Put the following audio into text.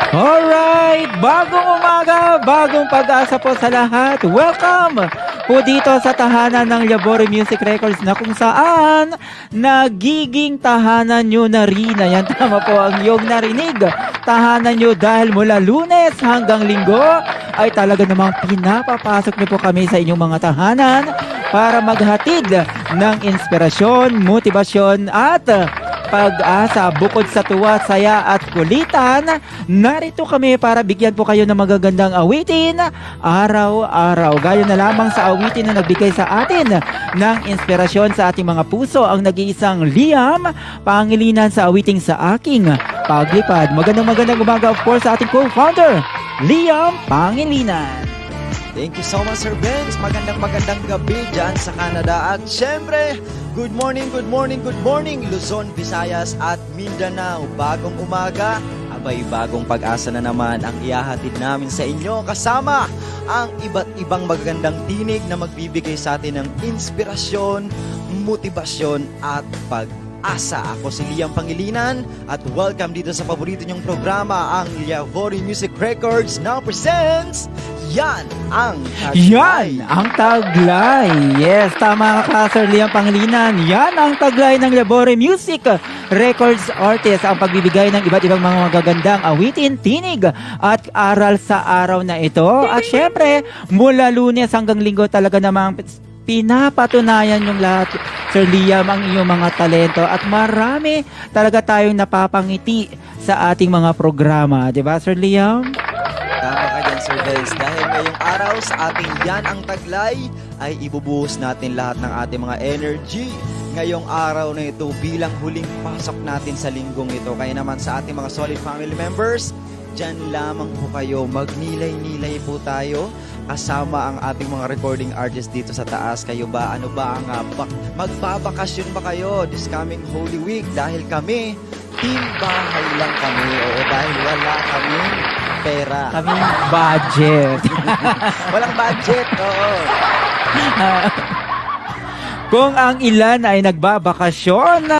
Alright, bagong umaga, bagong pag-asa po sa lahat. Welcome po dito sa tahanan ng Labore Music Records na kung saan nagiging tahanan nyo na rin. Ayan, tama po ang iyong narinig. Tahanan nyo dahil mula Lunes hanggang Linggo ay talaga namang pinapapasok nyo po kami sa inyong mga tahanan para maghatid ng inspirasyon, motibasyon at pag-asa. Bukod sa tuwa, saya at kulitan, narito kami para bigyan po kayo ng magagandang awitin araw-araw. Gaya na lamang sa awitin na nagbigay sa atin ng inspirasyon sa ating mga puso, ang nag-iisang Liam Pangilinan sa awiting Sa Aking Paglipad. Magandang umaga of course sa ating co-founder, Liam Pangilinan. Thank you so much, Sir Benz. Magandang gabi dyan sa Canada. At syempre, good morning, Luzon, Visayas at Mindanao. Bagong umaga, abay bagong pag-asa na naman ang ihahatid namin sa inyo. Kasama ang iba't ibang magagandang tinig na magbibigay sa atin ng inspirasyon, motibasyon at pag-asa. Ako si Liam Pangilinan at welcome dito sa paborito niyong programa, ang Labore Music Records now presents Yan ang Taglay. Yan ang taglay. Yes, tama ka, Sir Liam Pangilinan. Yan ang taglay ng Labore Music Records Artist, ang pagbibigay ng iba't ibang mga magagandang awitin, tinig at aral sa araw na ito. At syempre, mula Lunes hanggang Linggo talaga namang pinapatunayan yung lahat, Sir Liam, ang iyong mga talento at marami talaga tayong napapangiti sa ating mga programa. Diba, Sir Liam? Tama ka dyan, Sir Benz. Dahil ngayong araw sa ating Yan ang Taglay ay ibubuhos natin lahat ng ating mga energy ngayong araw na ito bilang huling pasok natin sa linggong ito. Kaya naman sa ating mga solid family members, dyan lamang po kayo, magnilay-nilay po tayo kasama ang ating mga recording artists dito sa taas. Kayo ba? Ano ba ang magbabakasyon ba kayo this coming Holy Week? Dahil kami, team bahay lang kami. Oo, dahil wala kami pera. Kaming budget. Walang budget, oo. Kung ang ilan ay nagbabakasyon,